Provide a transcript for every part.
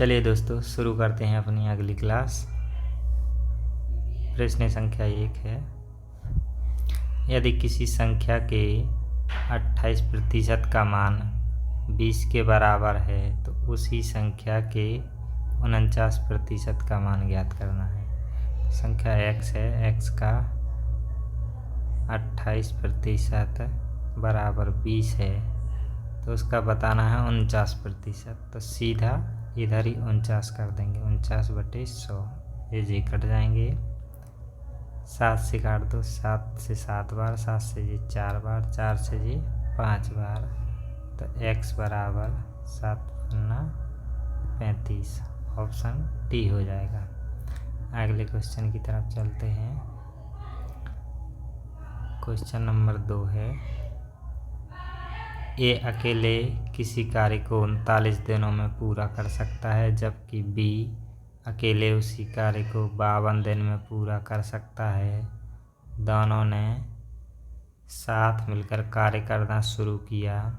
चलिए दोस्तों, शुरू करते हैं अपनी अगली क्लास। प्रश्न संख्या 1 है, यदि किसी संख्या के 28% का मान 20 के बराबर है तो उसी संख्या के 49% का मान ज्ञात करना है। संख्या x है, x का 28% बराबर 20 है तो उसका बताना है 49%। तो सीधा इधर ही 49 कर देंगे, 49/100। ये जी कट जाएंगे, 7 से काट दो, 7 से 7 बार, 7 से जी 4 बार, 4 से जी 5 बार। तो x बराबर 7×35, ऑप्शन डी हो जाएगा। अगले क्वेश्चन की तरफ चलते हैं। क्वेश्चन नंबर 2 है, ए अकेले किसी कार्य को 39 दिनों में पूरा कर सकता है जबकि बी अकेले उसी कार्य को 52 दिन में पूरा कर सकता है। दोनों ने साथ मिलकर कार्य करना शुरू किया,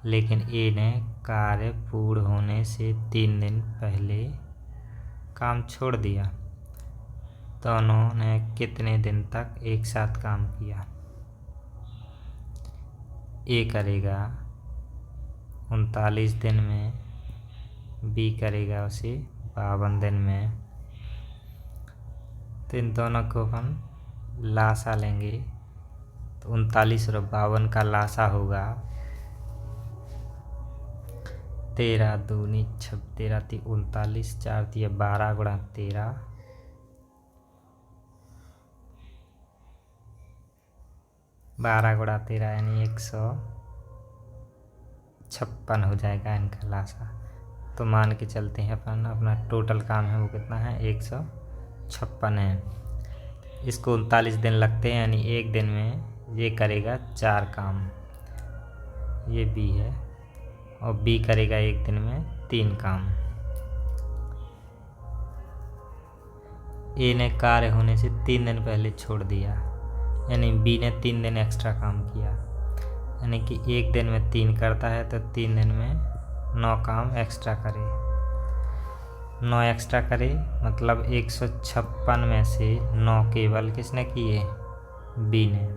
लेकिन ए ने कार्य पूर्ण होने से 3 दिन पहले काम छोड़ दिया। दोनों ने कितने दिन तक एक साथ काम किया? ए करेगा 39 दिन में, बी करेगा उसे 52 दिन में। तो इन दोनों को हम लासा लेंगे, तो 39 और 52 का लासा होगा 13 दूनी 13 × 39, 4 × 12 × 13, 12 × 13 यानी 156 हो जाएगा इनका लासा। तो मान के चलते हैं अपना टोटल काम है वो कितना है, 156 है। इसको 39 दिन लगते हैं, यानी एक दिन में ये करेगा 4 काम। ये बी है और बी करेगा एक दिन में 3 काम। ए ने कार्य होने से 3 दिन पहले छोड़ दिया, यानी बी ने 3 दिन एक्स्ट्रा काम किया। यानी कि एक दिन में 3 करता है तो 3 दिन में 9 काम एक्स्ट्रा करे। 9 एक्स्ट्रा करे मतलब 156 में से 9 केवल किसने किए? बी ने।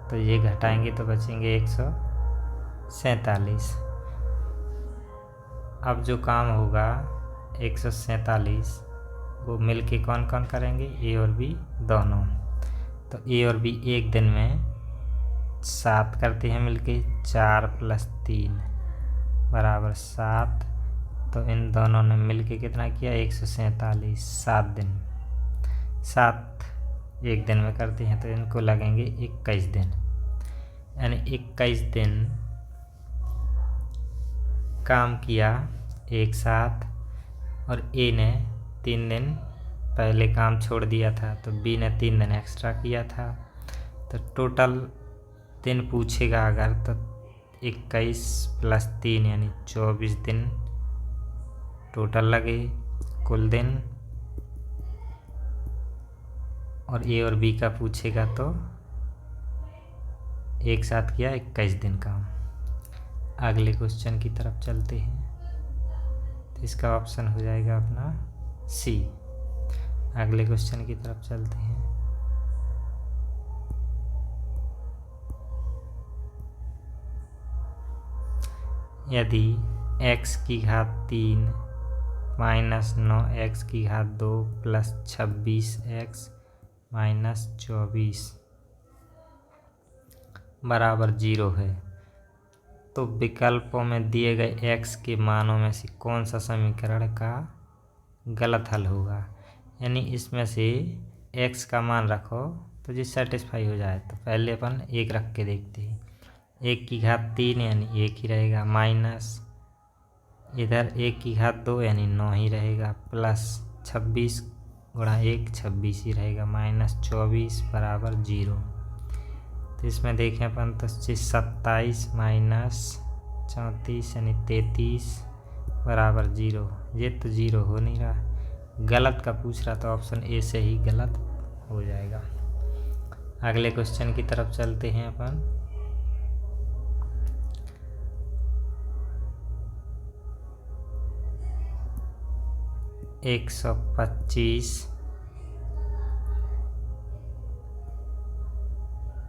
तो ये घटाएंगे तो बचेंगे 147। अब जो काम होगा 147 वो मिलके कौन कौन करेंगे? ए और बी दोनों। तो ए और बी एक दिन में 7 करते हैं मिलके, 4 + 3 बराबर 7। तो इन दोनों ने मिलके कितना किया? 147। 7 दिन, 7 एक दिन में करते हैं तो इनको लगेंगे 21 दिन, यानी 21 दिन काम किया एक साथ। और ए ने 3 दिन पहले काम छोड़ दिया था तो बी ने 3 दिन एक्स्ट्रा किया था। तो टोटल दिन पूछेगा अगर तो 21 + 3 यानी 24 दिन टोटल लगे कुल दिन। और ए और बी का पूछेगा तो एक साथ किया 21 दिन काम। अगले क्वेश्चन की तरफ चलते हैं, तो इसका ऑप्शन हो जाएगा अपना सी। अगले क्वेश्चन की तरफ चलते हैं। यदि x की घात 3 - 9x की घात 2 + 26x - 24 बराबर 0 है तो विकल्पों में दिए गए x के मानों में से कौन सा समीकरण का गलत हल होगा? यानी इसमें से x का मान रखो तो जी सेटिस्फाई हो जाए। तो पहले अपन 1 रख के देखते हैं। 1 की घात 3 यानी 1 ही रहेगा, माइनस इधर 1 की घात 2 यानी 9 ही रहेगा, प्लस 26 × 1 26 ही रहेगा, -24 बराबर 0। तो इसमें देखें अपन तो 27 - 34 यानी 33 बराबर 0। ये तो 0 हो नहीं रहा, गलत का पूछ रहा तो ऑप्शन ए से ही गलत हो जाएगा। अगले क्वेश्चन की तरफ चलते हैं अपन। 125,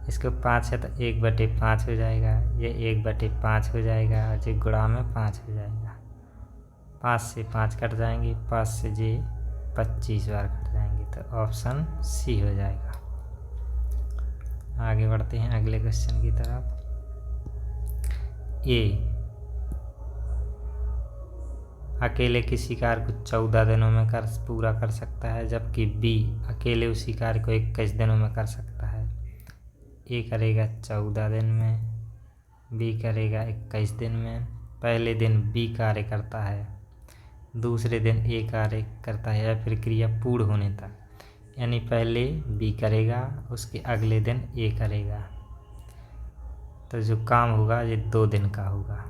इसको 5 है तो 1/5 हो जाएगा, ये 1/5 हो जाएगा और ये गुणा में 5 हो जाएगा। 5 से 5 कट जाएंगे, 5 से ये 25 बार कट जाएंगे, तो ऑप्शन सी हो जाएगा। आगे बढ़ते हैं अगले क्वेश्चन की तरफ। ए अकेले किसी कार्य को 14 दिनों में पूरा कर सकता है, जबकि बी अकेले उसी कार्य को 21 दिनों में कर सकता है। ए करेगा 14 दिन में, बी करेगा 21 दिन में। पहले दिन बी कार्य करता है, दूसरे दिन ए कार्य करता है, या फिर क्रिया पूर्ण होने तक, यानी पहले बी करेगा, उसके अगले दिन ए करेगा, तो जो काम होगा ये 2 दिन का होगा।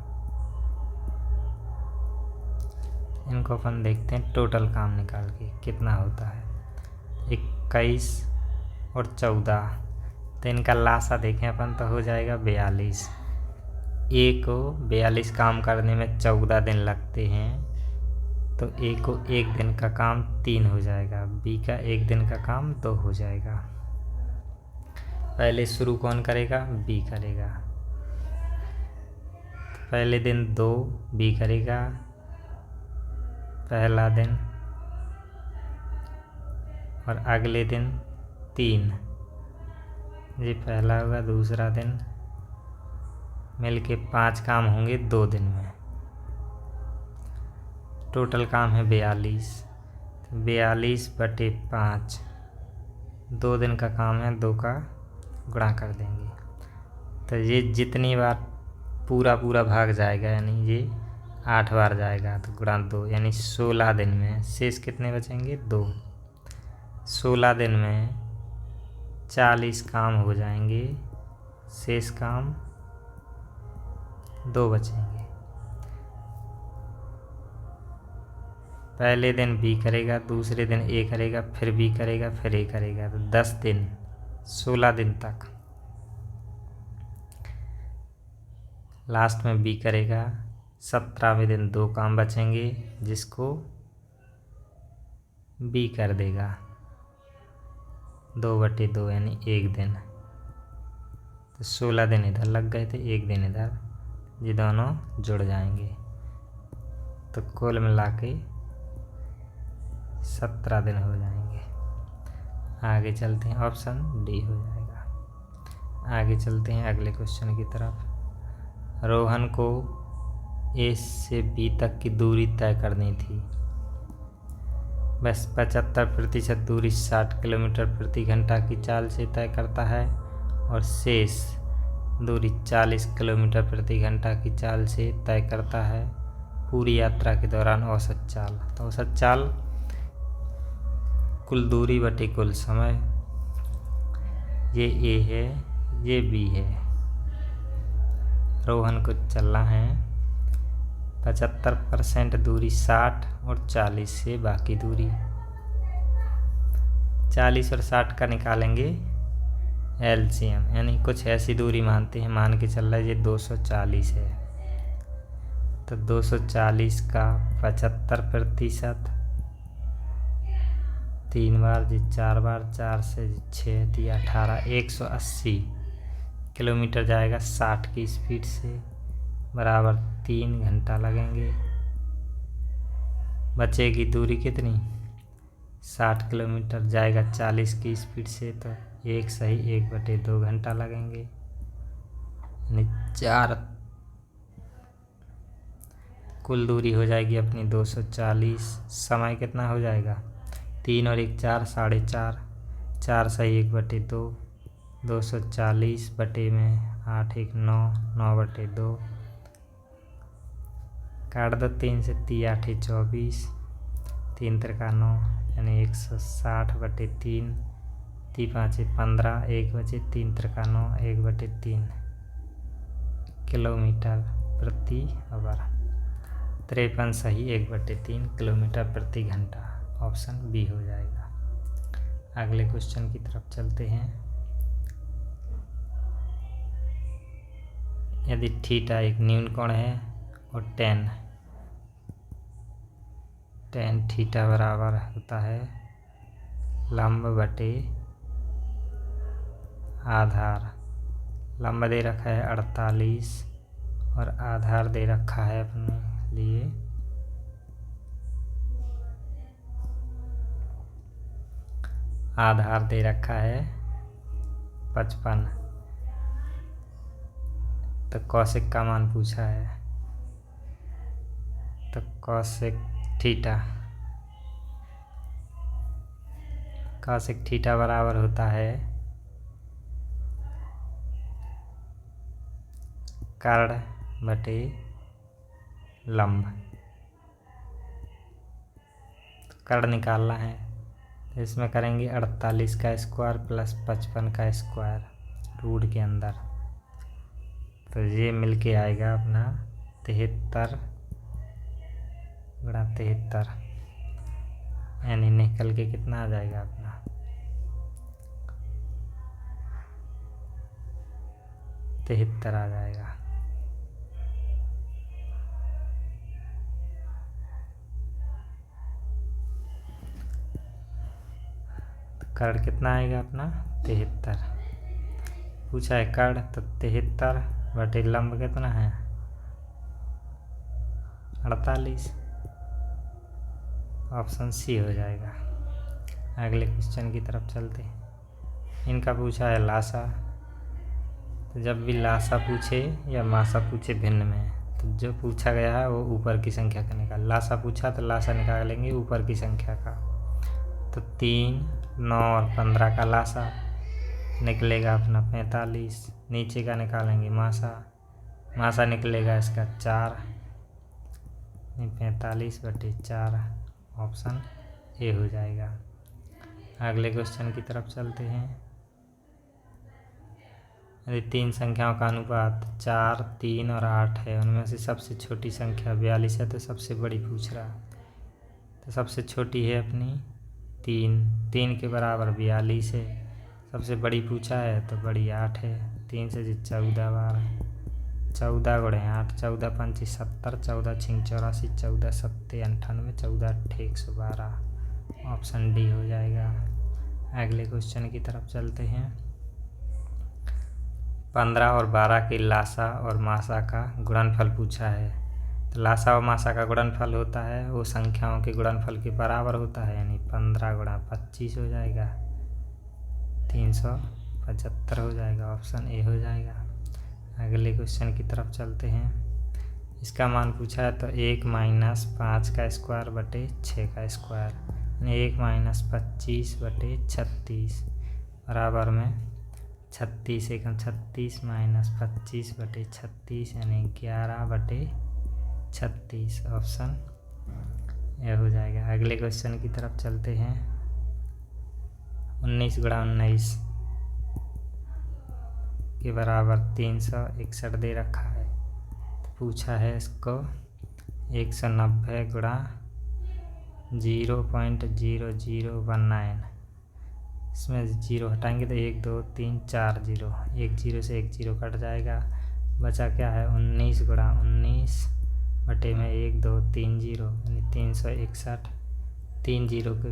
इनको अपन देखते हैं टोटल काम निकाल के कितना होता है। 21 और 14, तो इनका लासा देखें अपन तो हो जाएगा 42। ए को 42 काम करने में 14 दिन लगते हैं, तो ए को 1 दिन का काम 3 हो जाएगा, बी का 1 दिन का काम 2 हो जाएगा। पहले शुरू कौन करेगा? बी करेगा। पहले दिन 2 बी करेगा, पहला दिन, और अगले दिन 3, ये पहला होगा, दूसरा दिन, मिलके 5 काम होंगे 2 दिन में। टोटल काम है 42, 42/5, 2 दिन का काम है, 2 का गुणा कर देंगे, तो ये जितनी बार पूरा भाग जाएगा, यानी ये 8 बार जाएगा, तो गुणा 2, यानी 16 दिन में शेष कितने बचेंगे? 2। 16 दिन में 40 काम हो जाएंगे, शेष काम 2 बचेंगे। पहले दिन बी करेगा, दूसरे दिन ए करेगा, फिर बी करेगा, फिर ए करेगा, तो 10 दिन, 16 दिन तक। लास्ट में बी करेगा, 17वें दिन 2 काम बचेंगे, जिसको बी कर देगा 2/2, यानी 1 दिन। तो 16 दिन इधर लग गए थे, 1 दिन इधर, ये दोनों जुड़ जाएंगे, तो कुल मिला के 17 दिन हो जाएंगे। आगे चलते हैं, ऑप्शन डी हो जाएगा। आगे चलते हैं अगले क्वेश्चन की तरफ। रोहन को ए से बी तक की दूरी तय करनी थी। बस 75% दूरी 60 किलोमीटर प्रति घंटा की चाल से तय करता है, और शेष दूरी 40 किलोमीटर प्रति घंटा की चाल से तय करता है पूरी यात्रा के दौरान औसत चाल। तो औसत चाल कुल दूरी बटे कुल समय, ये ए है, ये बी है। रोहन को चलना है 75% दूरी 60 और 40 से बाकी दूरी। 40 और 60 का निकालेंगे एलसीएम, यानी कुछ ऐसी दूरी मानते हैं, मान के चल रहा है ये 240 है, तो 240 का 75%, 3 बार जी 4 बार, 4 से 6 दिया 18, 180 किलोमीटर जाएगा 60 की स्पीड से, बराबर 3 घंटा लगेंगे। बचेगी दूरी कितनी? 60 किलोमीटर जाएगा 40 की स्पीड से, तो 1 सही 1/2 घंटा लगेंगे, यानी 4। कुल दूरी हो जाएगी अपनी 240। समय कितना हो जाएगा? 3 और 1 4, 4.5, 4 सही 1/2, 240 बटे में 8 1 9, 9/2, काट दो 3 से, 3 8 24, 3 त्रिका 9, यानी 160/3, 3 5 15, 1 बचे 3 त्रिका 9, 1/3 किलोमीटर प्रति आवर। 53 सही 1/3 किलोमीटर प्रति घंटा, ऑप्शन बी हो जाएगा। अगले क्वेश्चन की तरफ चलते हैं। यदि थीटा एक न्यून कोण है और tan tan थीटा बराबर होता है लंब बटे आधार। लंब दे रखा है 48 और आधार दे रखा है अपने लिए आधार दे रखा है 55। तो कौशिक का मान पूछा है, तो कौशिक थीटा बराबर होता है कर्ण बटे लंब। कर्ण निकालना है तो इसमें करेंगे 48 का स्क्वायर प्लस 55 का स्क्वायर रूट के अंदर, तो ये मिलके आएगा अपना 73 गुणा 73, यानी निकल के कितना आ जाएगा अपना 73 आ जाएगा। कर्ण कितना आएगा अपना 73 पूछा है कर्ण, तो 73 बटे लंब कितना है 48, ऑप्शन सी हो जाएगा। अगले क्वेश्चन की तरफ चलते हैं। इनका पूछा है लासा, तो जब भी लासा पूछे या मासा पूछे भिन्न में, तो जो पूछा गया है वो ऊपर की संख्या का निकाल। लासा पूछा तो लासा निकालेंगे ऊपर की संख्या का, तो 3, 9 और 15 का लासा निकलेगा अपना 45। नीचे का निकालेंगे मासा निकलेगा इसका 4, 45 बटे 4, ऑप्शन ए हो जाएगा। अगले क्वेश्चन की तरफ चलते हैं। यदि 3 संख्याओं का अनुपात 4, 3 और 8 है, उनमें से सबसे छोटी संख्या 42 है, तो सबसे बड़ी पूछ रहा है। तो सबसे छोटी है अपनी 3 के बराबर 42 है। सबसे बड़ी पूछा है तो बड़ी 8 है। 3 से 14 बार 14 गुणे 8, 14 पंची 70, 14 छिंग 84, 14 सत्ते 98, 14 अट्ठे 112, ऑप्शन डी हो जाएगा। अगले क्वेश्चन की तरफ चलते हैं। 15 और 12 के लासा और मासा का गुणनफल पूछा है। तो लासा और मासा का गुणनफल होता है वो संख्याओं के गुणनफल के बराबर होता है, यानी 15 गुणा 25 हो जाएगा, 375 हो जाएगा, ऑप्शन ए हो जाएगा। अगले क्वेश्चन की तरफ चलते हैं। इसका मान पूछा है तो 1 माइनस 5 का स्क्वायर बटे 6 का स्क्वायर, यानी 1 माइनस 25 बटे 36 बराबर में 36 एकम 36 माइनस 25 बटे 36, यानी 11 बटे 36, ऑप्शन ए हो जाएगा। अगले क्वेश्चन की तरफ चलते हैं। 19 गुणा 19 के बराबर 361 दे रखा है, तो पूछा है इसको 190 गुणा 0.0019, इसमें 0 हटाएंगे तो 1 2 3 4 0, 1 0 से 1 0 कट जाएगा, बचा क्या है 19 गुणा 19 बटे में 1 2 3 0, यानी 361। 3 0 के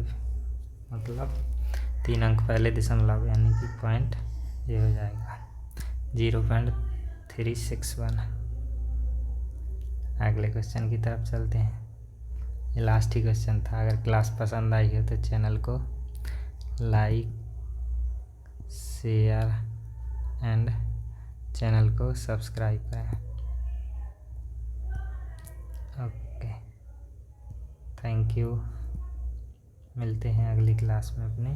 मतलब 3 अंक पहले दशमलव, यानी कि पॉइंट ये हो जाएगा 0.361। अगले क्वेश्चन की तरफ चलते हैं। ये लास्ट ही क्वेश्चन था। अगर क्लास पसंद आई हो तो चैनल को लाइक, शेयर एंड चैनल को सब्सक्राइब करें। Okay, thank you. मिलते हैं अगली क्लास में अपने